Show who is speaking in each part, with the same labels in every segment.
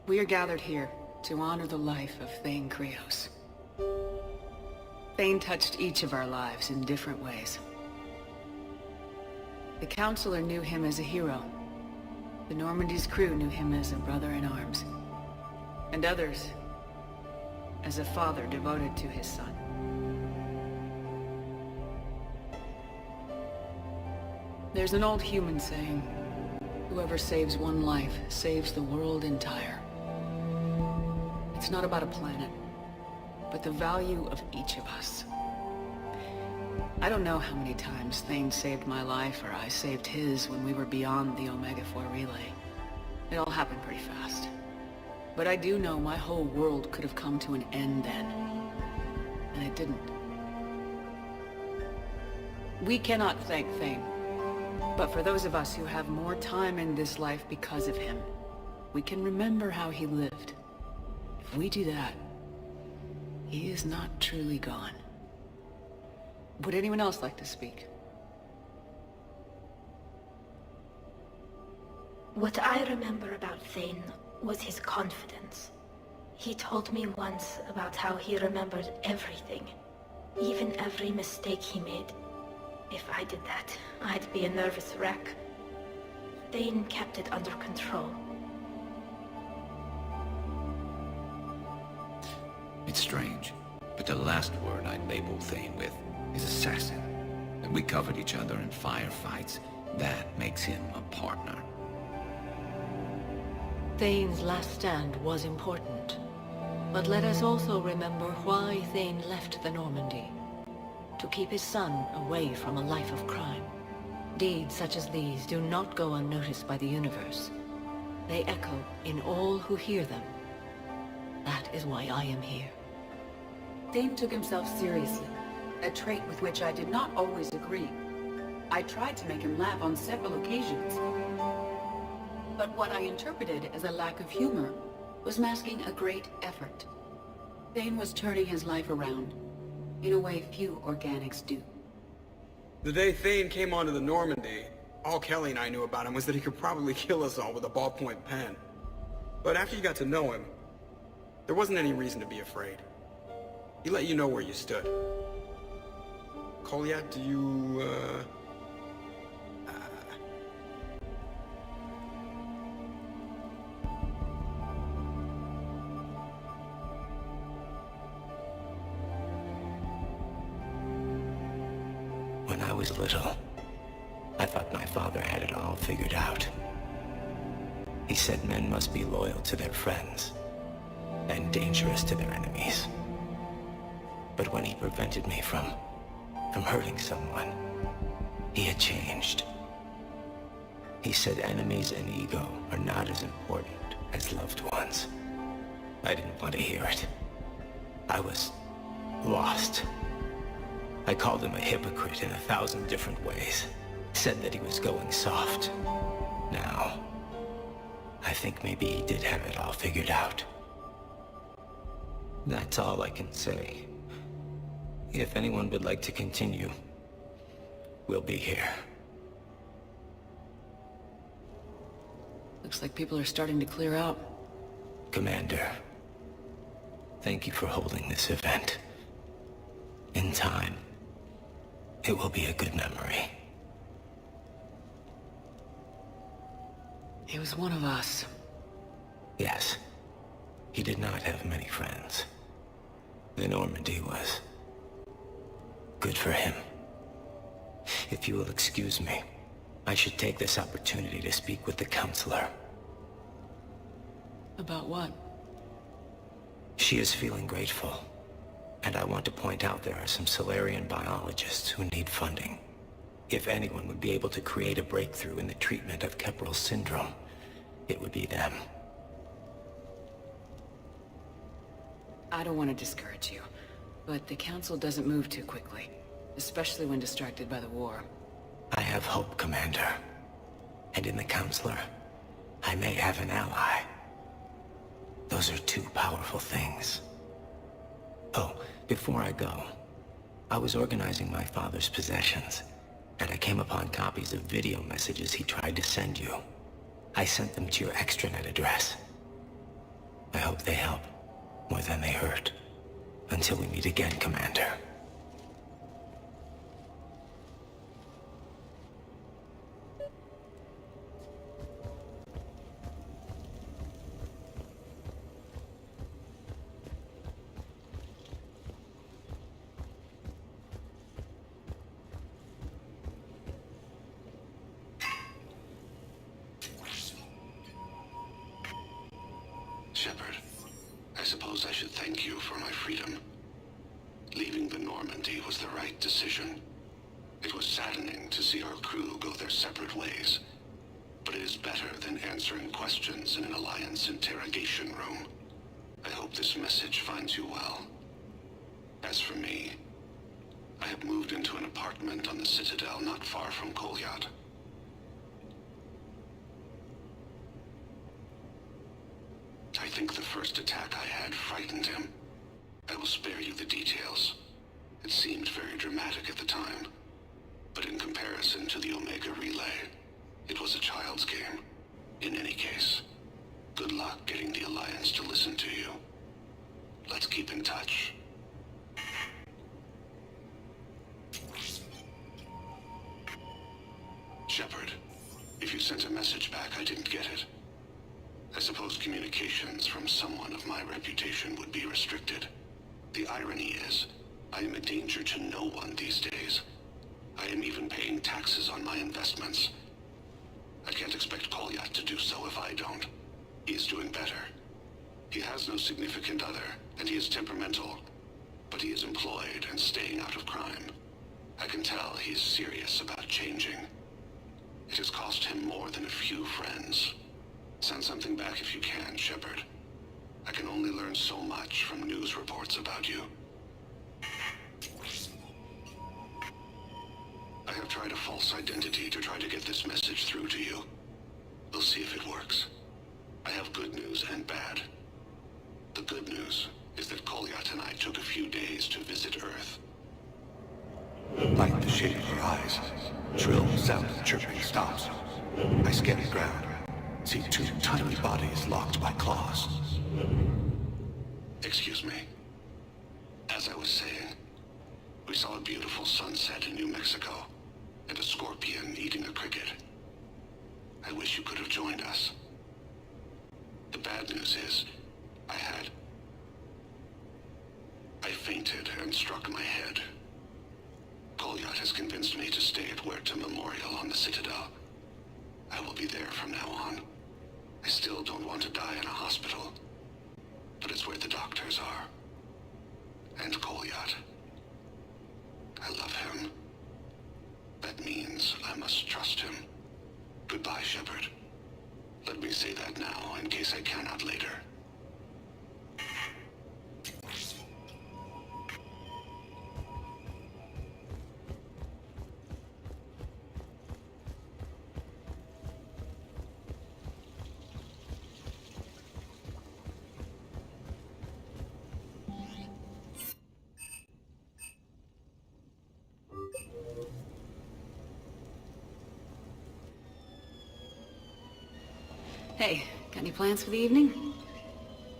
Speaker 1: We are gathered here to honor the life of Thane Krios. Thane touched each of our lives in different ways. The Counselor knew him as a hero. The Normandy's crew knew him as a brother in arms. And others as a father devoted to his son. There's an old human saying, whoever saves one life saves the world entire. It's not about a planet, but the value of each of us. I don't know how many times Thane saved my life or I saved his when we were beyond the Omega-4 relay. It all happened pretty fast. But I do know my whole world could have come to an end then. And it didn't. We cannot thank Thane. But for those of us who have more time in this life because of him, we can remember how he lived. If we do that, he is not truly gone. Would anyone else like to speak?
Speaker 2: What I remember about Thane was his confidence. He told me once about how he remembered everything, even every mistake he made. If I did that, I'd be a nervous wreck. Thane kept it under control.
Speaker 3: It's strange, but the last word I'd label Thane with is assassin. And we covered each other in firefights. That makes him a partner.
Speaker 4: Thane's last stand was important. But let us also remember why Thane left the Normandy. To keep his son away from a life of crime. Deeds such as these do not go unnoticed by the universe. They echo in all who hear them. That is why I am here.
Speaker 1: Thane took himself seriously, a trait with which I did not always agree. I tried to make him laugh on several occasions. But what I interpreted as a lack of humor was masking a great effort. Thane was turning his life around, in a way few organics do.
Speaker 5: The day Thane came onto the Normandy, all Kelly and I knew about him was that he could probably kill us all with a ballpoint pen. But after you got to know him, there wasn't any reason to be afraid. He let you know where you stood. Kolya, do you,
Speaker 6: When I was little, I thought my father had it all figured out. He said men must be loyal to their friends and dangerous to their enemies. But when he prevented me from hurting someone, he had changed. He said enemies and ego are not as important as loved ones. I didn't want to hear it. I was lost. I called him a hypocrite in 1,000 different ways. Said that he was going soft. Now, I think maybe he did have it all figured out. That's all I can say. If anyone would like to continue, we'll be here.
Speaker 1: Looks like people are starting to clear out.
Speaker 6: Commander, thank you for holding this event. In time, it will be a good memory.
Speaker 1: He was one of us.
Speaker 6: Yes. He did not have many friends. The Normandy was good for him. If you will excuse me, I should take this opportunity to speak with the Counselor.
Speaker 1: About what?
Speaker 6: She is feeling grateful. And I want to point out there are some Solarian biologists who need funding. If anyone would be able to create a breakthrough in the treatment of Kepral syndrome, it would be them.
Speaker 1: I don't want to discourage you, but the Council doesn't move too quickly, especially when distracted by the war.
Speaker 6: I have hope, Commander. And in the Counselor, I may have an ally. Those are two powerful things. Oh, before I go, I was organizing my father's possessions, and I came upon copies of video messages he tried to send you. I sent them to your extranet address. I hope they help, more than they hurt. Until we meet again, Commander.
Speaker 7: Shepard, I suppose I should thank you for my freedom. Leaving the Normandy was the right decision. It was saddening to see our crew go their separate ways, but it is better than answering questions in an Alliance interrogation room. I hope this message finds you well. As for me, I have moved into an apartment on the Citadel not far from Kolyat. I think the first attack I had frightened him. I will spare you the details. It seemed very dramatic at the time, but in comparison to the Omega Relay, it was a child's game. In any case, good luck getting the Alliance to listen to you. Let's keep in touch. Shepard, if you sent a message back, I didn't get it. I suppose communications from someone of my reputation would be restricted. The irony is, I am a danger to no one these days. I am even paying taxes on my investments. I can't expect Kolyat to do so if I don't. He is doing better. He has no significant other, and he is temperamental, but he is employed and staying out of crime. I can tell he is serious about changing. It has cost him more than a few friends. Send something back if you can, Shepard. I can only learn so much from news reports about you. I have tried a false identity to try to get this message through to you. We'll see if it works. I have good news and bad. The good news is that Kolyat and I took a few days to visit Earth.
Speaker 8: Like the shape of her eyes. Shrill sound of chirping stops. I scan the ground. See two tiny bodies locked by claws.
Speaker 7: Excuse me. As I was saying, we saw a beautiful sunset in New Mexico, and a scorpion eating a cricket. I wish you could have joined us. The bad news is, I fainted and struck my head. Kolyat has convinced me to stay at Huerta Memorial on the Citadel. I will be there from now on. I still don't want to die in a hospital, but it's where the doctors are. And Kolyat. I love him. That means I must trust him. Goodbye, Shepard. Let me say that now, in case I cannot later.
Speaker 1: Hey, got any plans for the evening?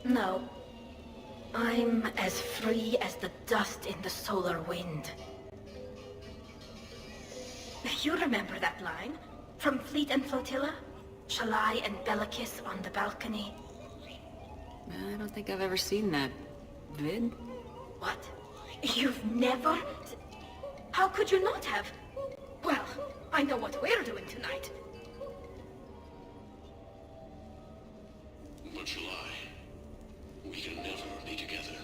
Speaker 2: No. I'm as free as the dust in the solar wind. You remember that line? From Fleet and Flotilla? Shalai and Bellicus on the balcony?
Speaker 1: I don't think I've ever seen that vid.
Speaker 2: What? You've never? How could you not have? Well, I know what we're doing tonight.
Speaker 7: But Shalai, we can never be together.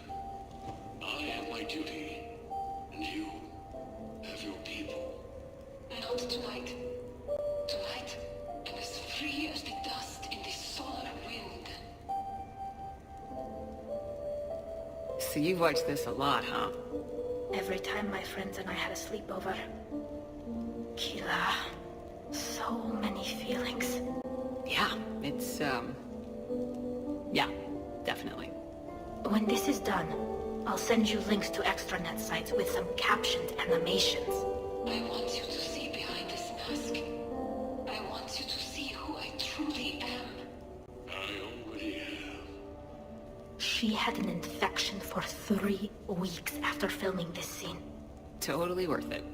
Speaker 7: I have my duty, and you have your people.
Speaker 9: Not tonight. Tonight, I'm as free as the dust in the solar wind.
Speaker 1: So you've watched this a lot, huh?
Speaker 2: Every time my friends and I had a sleepover. Kila. So many feelings.
Speaker 1: Yeah, it's, yeah, definitely.
Speaker 2: When this is done, I'll send you links to extranet sites with some captioned animations.
Speaker 9: I want you to see behind this mask. I want you to see who I truly am.
Speaker 7: I already have.
Speaker 2: she had an infection for 3 weeks after filming this scene.
Speaker 1: Totally worth it.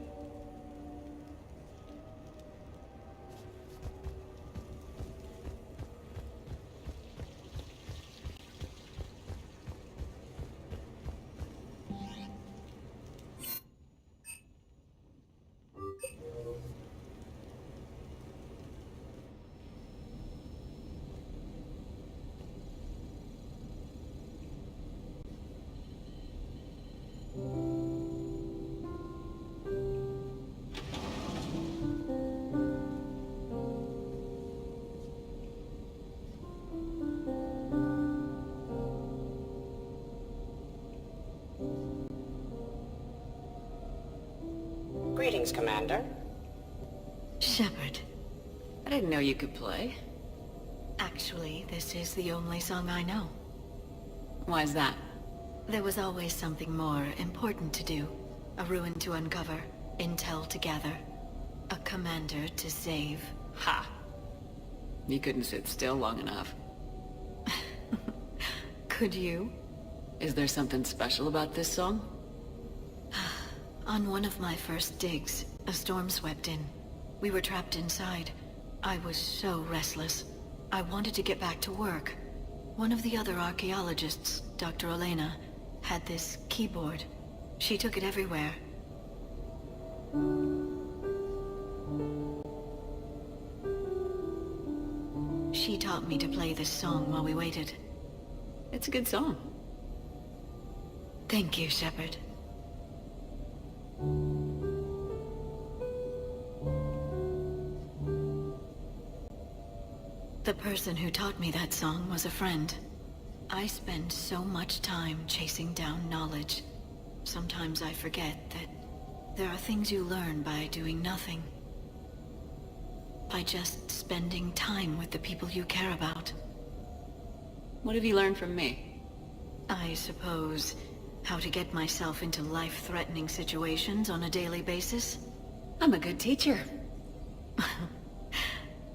Speaker 10: Greetings, Commander.
Speaker 4: Shepard.
Speaker 1: I didn't know you could play.
Speaker 4: Actually, this is the only song I know.
Speaker 1: Why is that?
Speaker 4: There was always something more important to do. A ruin to uncover, intel to gather, a commander to save.
Speaker 1: Ha! You couldn't sit still long enough.
Speaker 4: Could you?
Speaker 1: Is there something special about this song?
Speaker 4: On one of my first digs, a storm swept in. We were trapped inside. I was so restless. I wanted to get back to work. One of the other archaeologists, Dr. Elena, had this keyboard. She took it everywhere. She taught me to play this song while we waited.
Speaker 1: It's a good song.
Speaker 4: Thank you, Shepard. The person who taught me that song was a friend. I spend so much time chasing down knowledge. Sometimes I forget that there are things you learn by doing nothing. By just spending time with the people you care about.
Speaker 1: What have you learned from me?
Speaker 4: I suppose how to get myself into life-threatening situations on a daily basis.
Speaker 1: I'm a good teacher.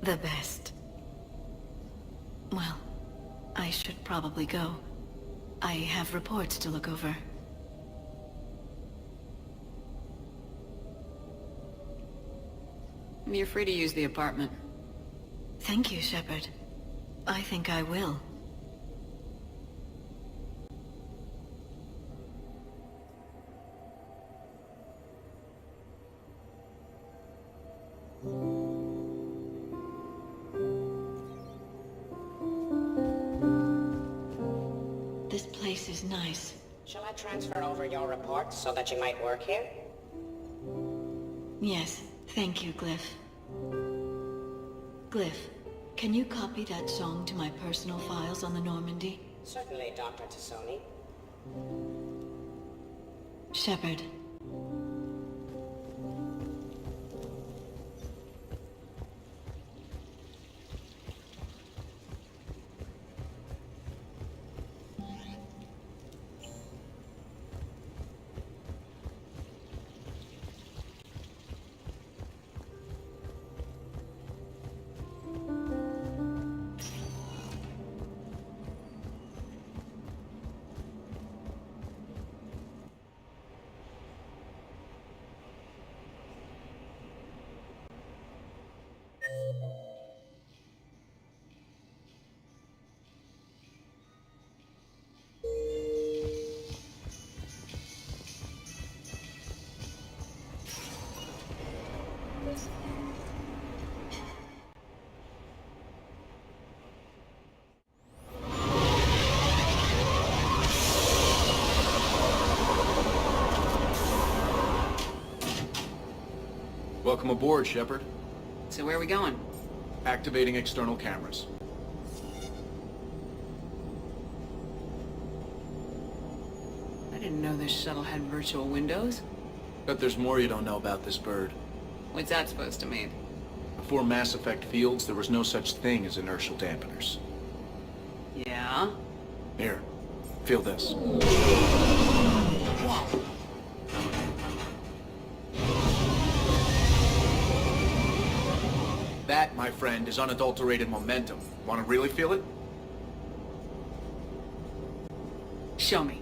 Speaker 4: The best. Well, I should probably go. I have reports to look over.
Speaker 1: You're free to use the apartment.
Speaker 4: Thank you, Shepard. I think I will. This place is nice.
Speaker 10: Shall I transfer over your reports so that you might work here?
Speaker 4: Yes, thank you, Glyph. Glyph, can you copy that song to my personal files on the Normandy?
Speaker 10: Certainly, Dr. Tassoni.
Speaker 4: Shepard.
Speaker 11: Welcome aboard, Shepard.
Speaker 1: So where are we going?
Speaker 11: Activating external cameras.
Speaker 1: I didn't know this shuttle had virtual windows.
Speaker 11: Bet there's more you don't know about this bird.
Speaker 1: What's that supposed to mean?
Speaker 11: Before Mass Effect fields, there was no such thing as inertial dampeners.
Speaker 1: Yeah?
Speaker 11: Here, feel this. That, my friend, is unadulterated momentum. Want to really feel it?
Speaker 1: Show me.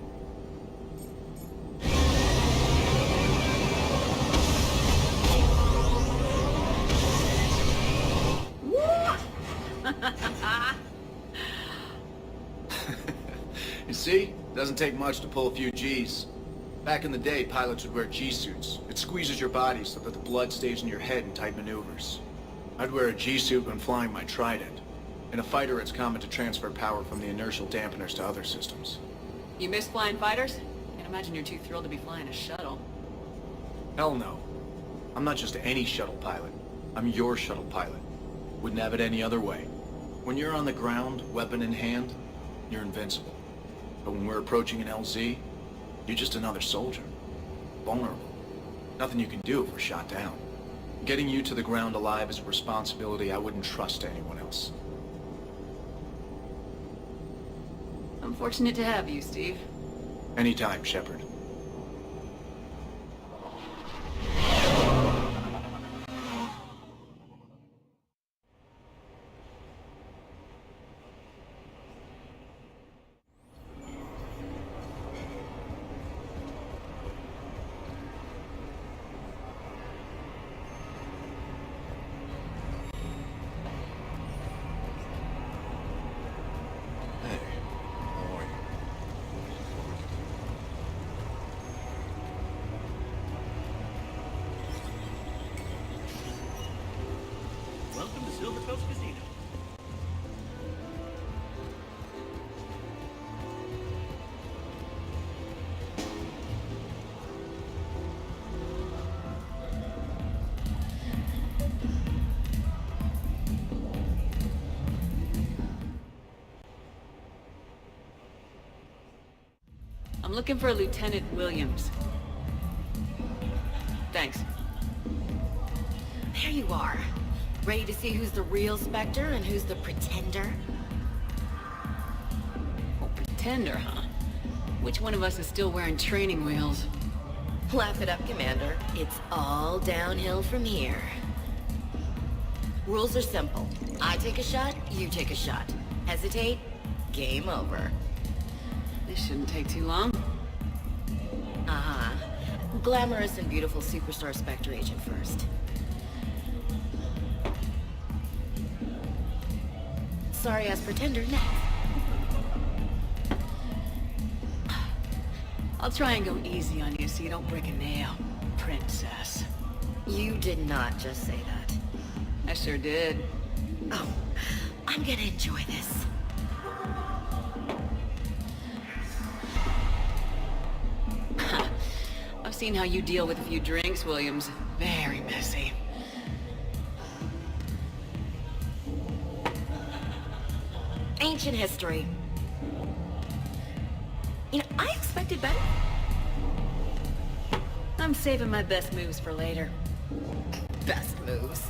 Speaker 11: You see? Doesn't take much to pull a few Gs. Back in the day, pilots would wear G-suits. It squeezes your body so that the blood stays in your head in tight maneuvers. I'd wear a G-suit when flying my Trident. In a fighter, it's common to transfer power from the inertial dampeners to other systems.
Speaker 1: You miss flying fighters? Can't imagine you're too thrilled to be flying a shuttle.
Speaker 11: Hell no. I'm not just any shuttle pilot. I'm your shuttle pilot. Wouldn't have it any other way. When you're on the ground, weapon in hand, you're invincible. But when we're approaching an LZ, you're just another soldier. Vulnerable. Nothing you can do if we're shot down. Getting you to the ground alive is a responsibility I wouldn't trust to anyone else.
Speaker 1: I'm fortunate to have you, Steve.
Speaker 11: Anytime, Shepard.
Speaker 12: Welcome to Silver Coast Casino.
Speaker 1: I'm looking for Lieutenant Williams. Thanks.
Speaker 13: There you are. Ready to see who's the real Spectre and who's the pretender?
Speaker 1: Oh, pretender, huh? Which one of us is still wearing training wheels?
Speaker 13: Laugh it up, Commander. It's all downhill from here. Rules are simple. I take a shot, you take a shot. Hesitate, game over.
Speaker 1: This shouldn't take too long.
Speaker 13: Uh-huh. Glamorous and beautiful superstar Spectre agent first. Sorry-ass pretender next.
Speaker 1: I'll try and go easy on you so you don't break a nail, princess.
Speaker 13: You did not just say that.
Speaker 1: I sure did.
Speaker 13: Oh, I'm gonna enjoy this.
Speaker 1: I've seen how you deal with a few drinks, Williams. Very messy.
Speaker 13: Ancient history. You know, I expected better.
Speaker 1: I'm saving my best moves for later.
Speaker 13: Best moves.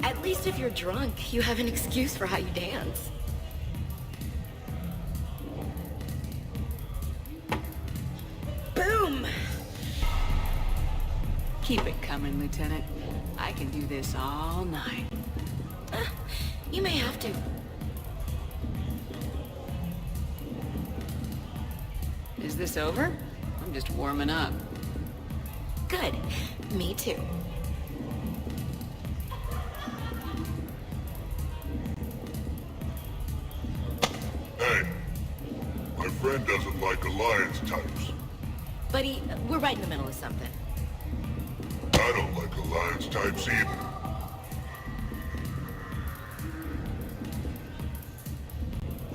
Speaker 13: At least if you're drunk, you have an excuse for how you dance. Boom!
Speaker 1: Keep it coming, Lieutenant. I can do this all night.
Speaker 13: You may have to.
Speaker 1: Is this over? I'm just warming up.
Speaker 13: Good. Me too.
Speaker 14: Hey, my friend doesn't like alliance types.
Speaker 13: Buddy, we're right in the middle of something.
Speaker 14: I don't like alliance types either.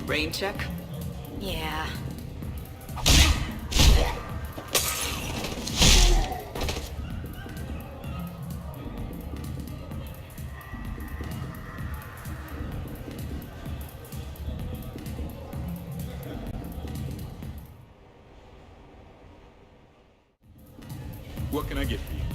Speaker 1: Brain check?
Speaker 13: Yeah.
Speaker 5: What can I get for you?